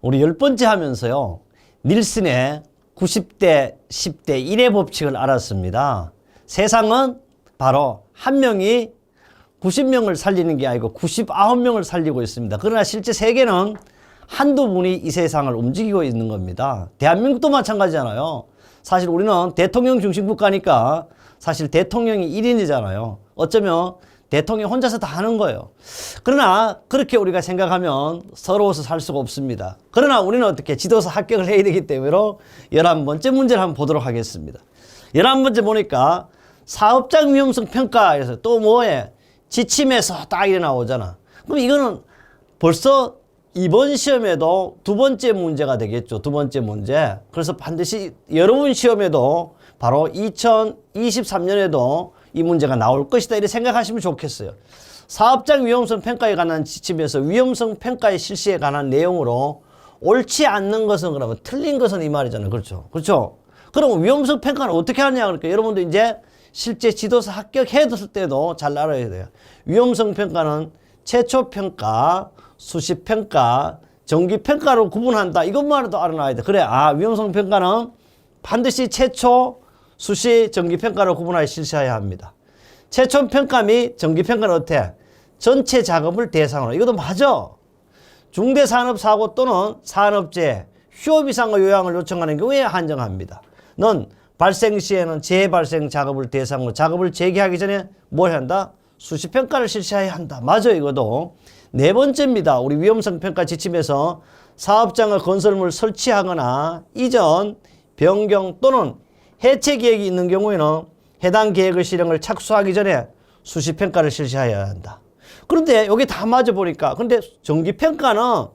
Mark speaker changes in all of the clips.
Speaker 1: 우리 10번째 하면서요, 닐슨의 90대 10대 1의 법칙을 알았습니다. 세상은 바로 한 명이 90명을 살리는 게 아니고 99명을 살리고 있습니다. 그러나 실제 세계는 한두 분이 이 세상을 움직이고 있는 겁니다. 대한민국도 마찬가지잖아요. 사실 우리는 대통령 중심 국가니까 사실 대통령이 1인이잖아요. 어쩌면 대통령 혼자서 다 하는 거예요. 그러나 그렇게 우리가 생각하면 서러워서 살 수가 없습니다. 그러나 우리는 어떻게 지도사 합격을 해야 되기 때문에 11번째 문제를 한번 보도록 하겠습니다. 11번째 보니까 사업장 위험성 평가에서 또 뭐에 지침에서 딱 이래 나오잖아. 그럼 이거는 벌써 이번 시험에도 두 번째 문제가 되겠죠. 두 번째 문제. 그래서 반드시 여러분 시험에도 바로 2023년에도 이 문제가 나올 것이다 이렇게 생각하시면 좋겠어요. 사업장 위험성 평가에 관한 지침에서 위험성 평가의 실시에 관한 내용으로 옳지 않는 것은 그러면 틀린 것은 이 말이잖아요. 그렇죠. 그렇죠. 그럼 위험성 평가는 어떻게 하냐 그러니까 여러분도 이제 실제 지도사 합격했을 때도 잘 알아야 돼요. 위험성 평가는 최초 평가, 수시 평가, 정기 평가로 구분한다. 이것만으로도 알아놔야 돼. 그래, 위험성 평가는 반드시 최초, 수시, 정기 평가로 구분하여 실시해야 합니다. 최초 평가 및 정기 평가는 어때? 전체 작업을 대상으로. 이것도 맞아. 중대산업사고 또는 산업재해, 휴업 이상의 요양을 요청하는 경우에 한정합니다. 는 발생 시에는 재발생 작업을 대상으로 작업을 재개하기 전에 뭘 한다? 수시 평가를 실시해야 한다. 맞아요, 이것도. 네 번째입니다. 우리 위험성 평가 지침에서 사업장의 건설물 설치하거나 이전, 변경 또는 해체 계획이 있는 경우에는 해당 계획의 실행을 착수하기 전에 수시 평가를 실시해야 한다. 그런데 여기 다 맞아 보니까 근데 정기 평가는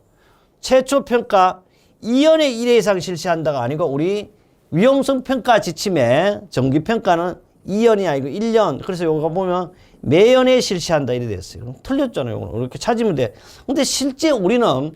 Speaker 1: 최초 평가 2년에 1회 이상 실시한다가 아니고 우리 위험성 평가 지침에 정기 평가는 2년이 아니고 1년. 그래서 요거 보면 매연에 실시한다 이래 됐어요. 그럼 틀렸잖아요. 요거 이렇게 찾으면 돼. 근데 실제 우리는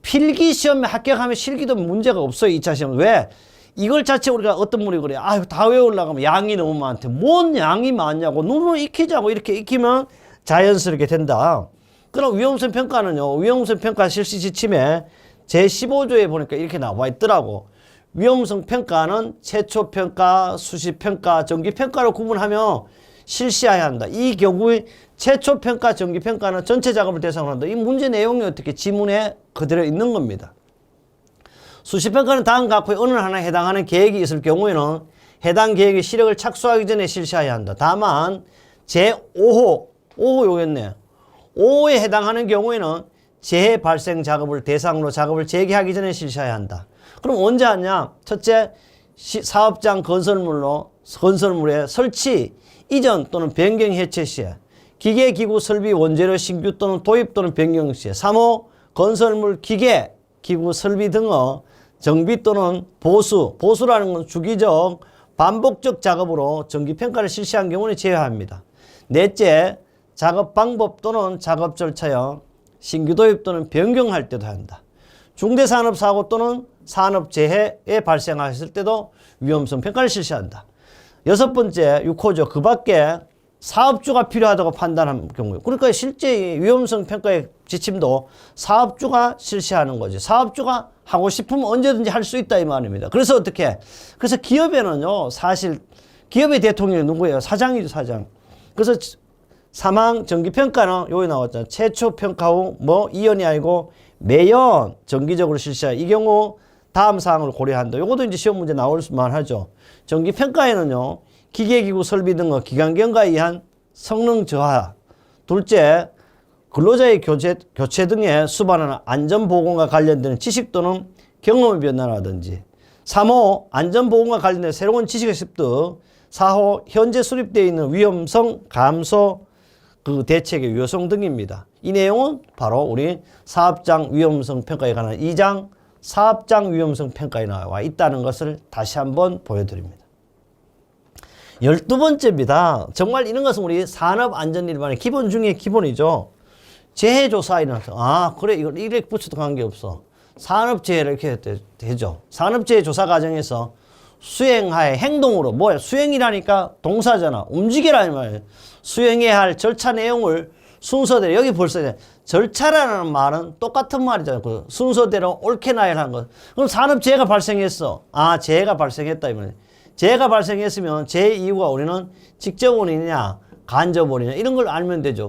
Speaker 1: 필기 시험에 합격하면 실기도 문제가 없어요. 2차 시험. 왜? 이걸 자체 우리가 어떤 분이 그래. 다 외우려고 하면 양이 너무 많대. 뭔 양이 많냐고. 눈으로 익히자고 이렇게 익히면 자연스럽게 된다. 그럼 위험성 평가는요. 위험성 평가 실시 지침에 제15조에 보니까 이렇게 나와 있더라고. 위험성 평가는 최초 평가, 수시 평가, 정기 평가로 구분하며 실시해야 한다. 이 경우에 최초 평가, 정기 평가는 전체 작업을 대상으로 한다. 이 문제 내용이 어떻게 지문에 그대로 있는 겁니다. 수시 평가는 다음 각호의 어느 하나에 해당하는 계획이 있을 경우에는 해당 계획의 시력을 착수하기 전에 실시해야 한다. 다만 제5호, 5호 요겠네. 5호에 해당하는 경우에는 재발생 작업을 대상으로 작업을 재개하기 전에 실시해야 한다. 그럼 언제 하냐? 첫째, 사업장 건설물의 설치, 이전 또는 변경 해체 시에, 기계, 기구, 설비, 원재료, 신규 또는 도입 또는 변경 시에, 3호, 건설물, 기계, 기구, 설비 등의 정비 또는 보수라는 건 주기적, 반복적 작업으로 정기평가를 실시한 경우는 제외합니다. 넷째, 작업 방법 또는 작업 절차여 신규 도입 또는 변경할 때도 한다. 중대산업사고 또는 산업재해에 발생했을 때도 위험성 평가를 실시한다. 여섯 번째, 6호죠. 그 밖에 사업주가 필요하다고 판단한 경우에. 그러니까 실제 위험성 평가의 지침도 사업주가 실시하는 거지. 사업주가 하고 싶으면 언제든지 할 수 있다 이 말입니다. 그래서 어떻게? 그래서 기업에는요, 사실 기업의 대통령이 누구예요? 사장이죠, 사장. 그래서 사망 정기평가는 여기 나왔잖아요. 최초 평가 후 2년이 아니고 매연 정기적으로 실시하. 이 경우 다음 사항을 고려한다. 요것도 이제 시험 문제 나올 만하죠. 정기평가에는요, 기계기구 설비 등의 기관경과에 의한 성능 저하. 둘째, 근로자의 교체 등에 수반하는 안전보건과 관련되는 지식 또는 경험의 변화라든지. 3호, 안전보건과 관련된 새로운 지식의 습득. 4호, 현재 수립되어 있는 위험성 감소 대책의 유효성 등입니다. 이 내용은 바로 우리 사업장 위험성 평가에 관한 2장 사업장 위험성 평가에 나와 있다는 것을 다시 한번 보여드립니다. 12번째입니다. 정말 이런 것은 우리 산업안전일반의 기본 중에 기본이죠. 재해조사 일어나서 그래 이걸 이렇게 붙여도 관계없어. 산업재해를 이렇게 되죠. 산업재해 조사 과정에서 수행하에 행동으로 뭐야 수행이라니까 동사잖아. 움직이라는 말이에요. 수행해야 할 절차 내용을 순서대로 여기 벌써 이제 절차라는 말은 똑같은 말이잖아요. 그 순서대로 옳게 나열한 것. 그럼 산업재해가 발생했어. 아, 재해가 발생했다 이거네. 재해가 발생했으면 재해 이유가 우리는 직접 원인이냐 간접 원인이냐 이런 걸 알면 되죠.